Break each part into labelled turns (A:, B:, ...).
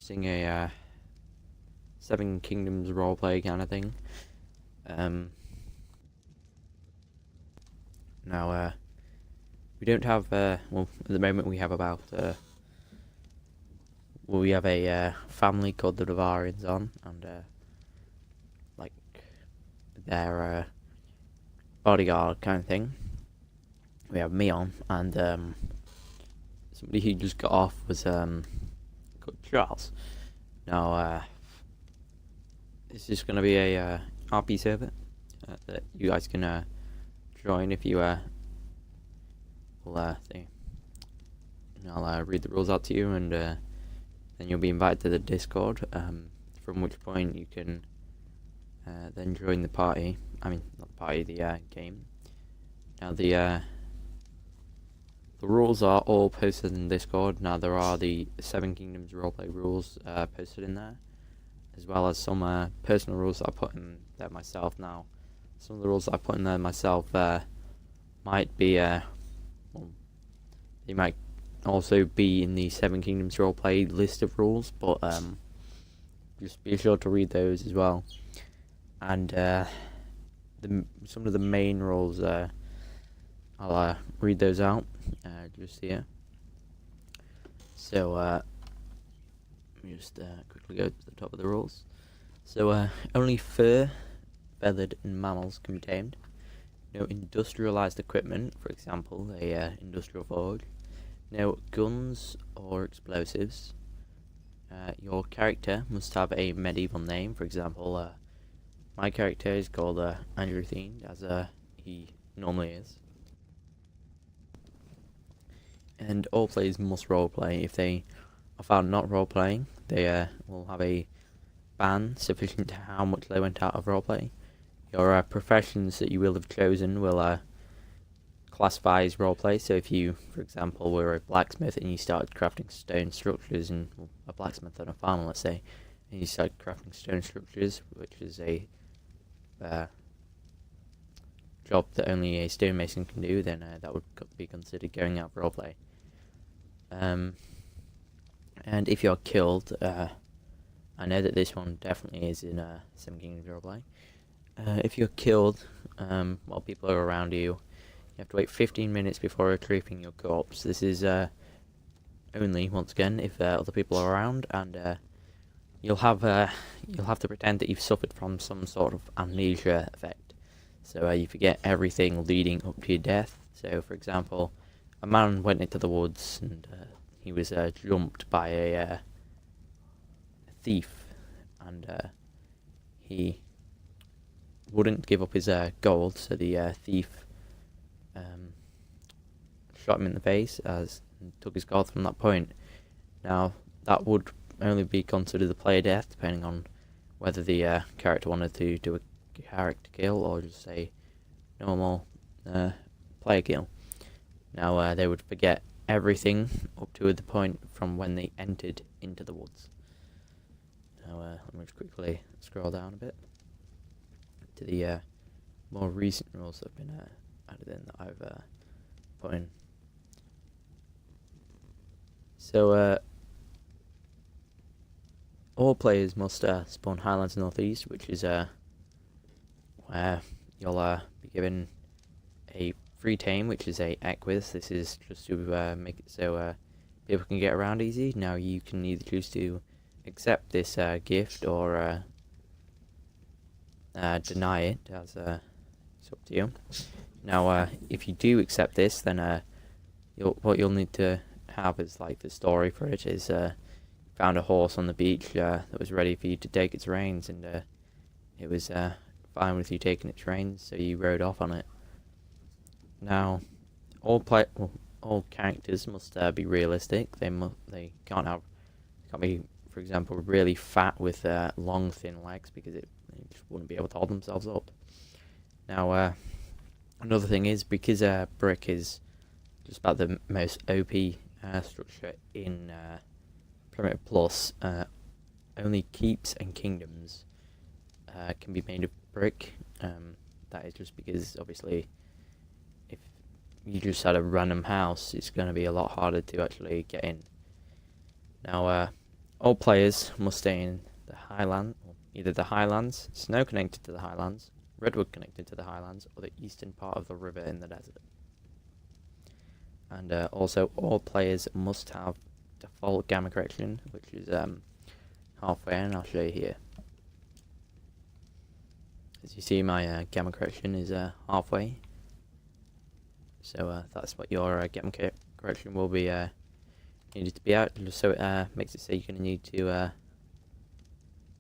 A: Using a Seven Kingdoms roleplay kind of thing. Now, we don't have, well, at the moment we have about, we have a family called the Bavarians on, and, like, their bodyguard kind of thing. We have me on, and, somebody who just got off was, called Charles. Now, this is going to be a RP server that you guys can join if you will see. And I'll read the rules out to you, and then you'll be invited to the Discord, from which point you can then join the party. I mean, not the party, the game. Now the rules are all posted in Discord. Now there are the Seven Kingdoms roleplay rules posted in there, as well as some personal rules that I put in there myself. Now, some of the rules that I put in there myself might be, well, they might also be in the Seven Kingdoms roleplay list of rules, but just be sure to read those as well. And some of the main rules, I'll read those out just here. So let me just quickly go to the top of the rules. So only fur, feathered, and mammals can be tamed. No industrialized equipment, for example, a industrial forge. No guns or explosives. Your character must have a medieval name. For example, my character is called Andrew Themed, as he normally is. And all players must roleplay. If they are found not roleplaying, they will have a ban sufficient to how much they went out of roleplay. Your professions that you will have chosen will classify as roleplay. So if you, for example, were a blacksmith and you started crafting stone structures, and well, a blacksmith on a farm, let's say, and you started crafting stone structures, which is a job that only a stonemason can do, then that would be considered going out for roleplay. And if you're killed, I know that this one definitely is in Seven Kingdoms roleplay. If you're killed while people are around you, you have to wait 15 minutes before retrieving your corpse. This is only, once again, if other people are around, and you'll have to pretend that you've suffered from some sort of amnesia effect. So you forget everything leading up to your death. So, for example, a man went into the woods and he was jumped by a thief, and he wouldn't give up his gold, so the thief shot him in the face and took his gold from that point. Now, that would only be considered a player death, depending on whether the character wanted to do a character kill or just a normal player kill. Now, they would forget everything up to the point from when they entered into the woods. Now, let me just quickly scroll down a bit to the more recent rules that have been added in that I've put in. So, all players must spawn Highlands Northeast, which is where you'll be given a free tame, which is a Equus. This is just to make it so people can get around easy. Now, you can either choose to accept this gift or deny it, as it's up to you. Now, if you do accept this, then what you'll need to have is, like, the story for it is found a horse on the beach that was ready for you to take its reins, and it was fine with you taking its reins, so you rode off on it. Now, all characters must be realistic. They can't be, for example, really fat with long, thin legs, because they just wouldn't be able to hold themselves up. Now, another thing is, because brick is just about the most OP structure in Primitive Plus, only keeps and kingdoms can be made of brick. That is just because, obviously, if you just had a random house, it's going to be a lot harder to actually get in. Now, All players must stay in the highland, either the highlands, snow connected to the highlands, redwood connected to the highlands, or the eastern part of the river in the desert. And also, all players must have default gamma correction, which is halfway, and I'll show you here. As you see, my gamma correction is halfway, so that's what your gamma correction will be needed to be at, just so it makes it so you're going to need to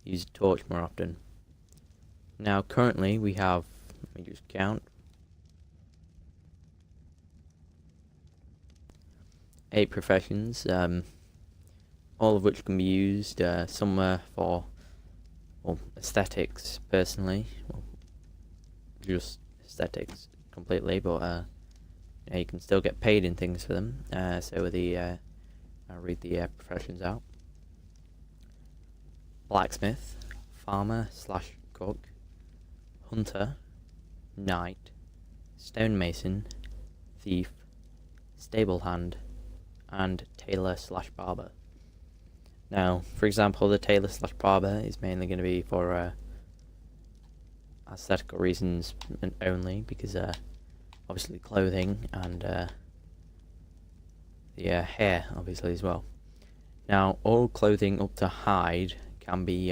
A: use a torch more often. Now currently we have, let me just count, 8 professions, all of which can be used, some for aesthetics personally, just aesthetics completely, but you can still get paid in things for them. So I'll read the professions out. Blacksmith, farmer / cook, hunter, knight, stonemason, thief, stable hand, and tailor / barber. Now, for example, the tailor / barber is mainly going to be for aesthetical reasons and only, because obviously clothing and the hair obviously as well. Now, all clothing up to hide can be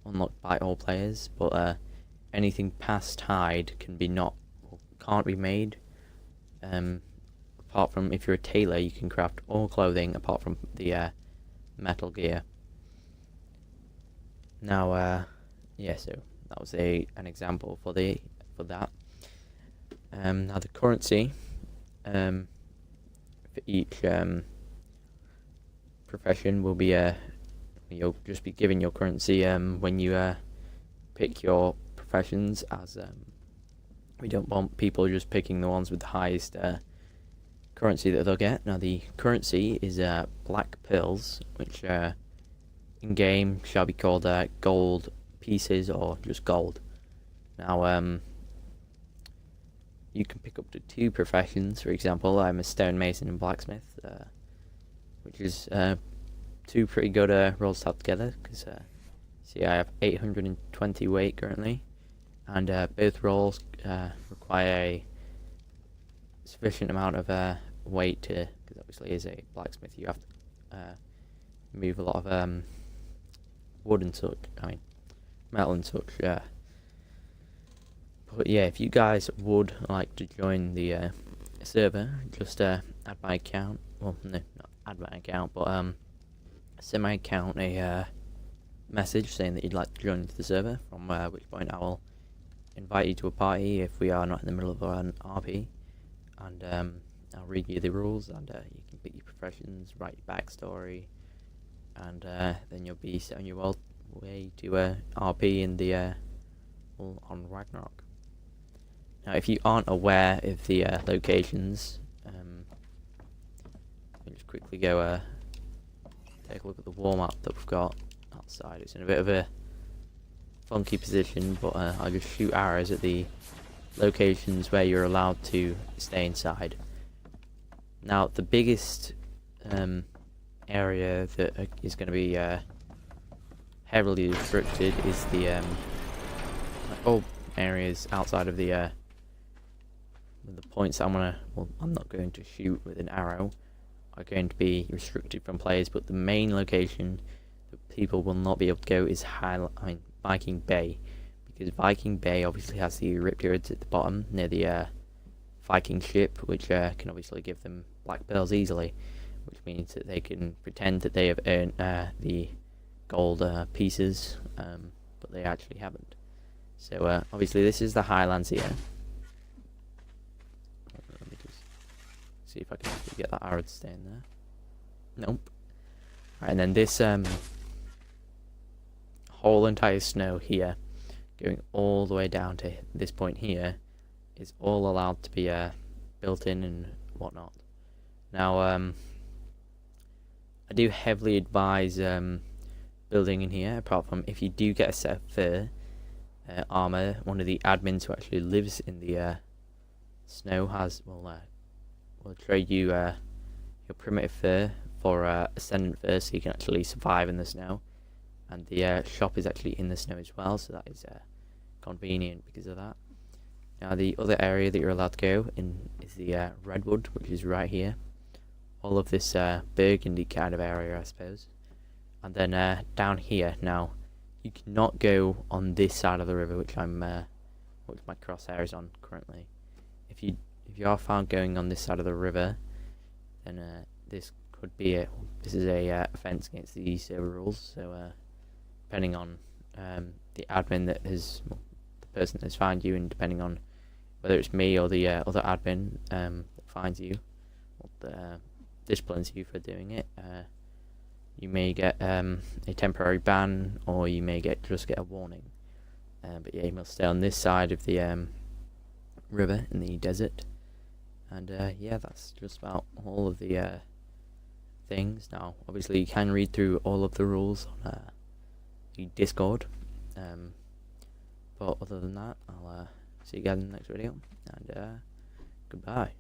A: unlocked by all players, but anything past hide can't be made. Apart from, if you're a tailor, you can craft all clothing apart from the metal gear. Now, yeah, so that was an example for that. Now the currency for each profession will be you'll just be given your currency when you pick your professions, as we don't want people just picking the ones with the highest currency that they'll get. Now the currency is black pearls, which in game shall be called gold pieces or just gold. Now you can pick up to 2 professions. For example, I'm a stonemason and blacksmith, which is 2 pretty good rolls to have together, because see, I have 820 weight currently, and both rolls require a sufficient amount of weight to, because obviously as a blacksmith you have to move a lot of wood and such, metal and such. But yeah, if you guys would like to join the server, just add my account. Well, no, not add my account, but send my account a message saying that you'd like to join into the server, from which point I will invite you to a party if we are not in the middle of an RP, and I'll read you the rules, and you can pick your professions, write your backstory, and then you'll be set on your way to RP in the on Ragnarok. Now, if you aren't aware of the locations, let me just quickly go take a look at the wall map that we've got outside. It's in a bit of a funky position, but I'll just shoot arrows at the locations where you're allowed to stay inside. Now, the biggest area that is going to be heavily restricted is the all areas outside of the points I'm not going to shoot with an arrow are going to be restricted from players, but the main location that people will not be able to go is Viking Bay, because Viking Bay obviously has the riptids at the bottom near the Viking ship, which can obviously give them black pearls easily, which means that they can pretend that they have earned the gold pieces, but they actually haven't. So obviously this is the highlands here. Let me just see if I can actually get that arrow to stay in there. Nope. Right, and then this whole entire snow here, going all the way down to this point here, is all allowed to be built in and whatnot. Now I do heavily advise building in here, apart from if you do get a set of fur armor. One of the admins who actually lives in the snow will trade you your primitive fur for Ascendant first, so you can actually survive in the snow. And the shop is actually in the snow as well, so that is convenient because of that. Now the other area that you're allowed to go in is the Redwood, which is right here. All of this burgundy kind of area, I suppose. And then down here, now you cannot go on this side of the river, which which my crosshair is on currently. If you are found going on this side of the river, then this could be this is a offense against the server rules. So depending on the admin that has the person that has found you, and depending on whether it's me or the other admin that finds you or disciplines you for doing it, you may get a temporary ban, or you may just get a warning. But yeah, you must stay on this side of the river in the desert. And yeah, that's just about all of the things. Now, obviously, you can read through all of the rules on the Discord. But other than that, I'll see you guys in the next video. And goodbye.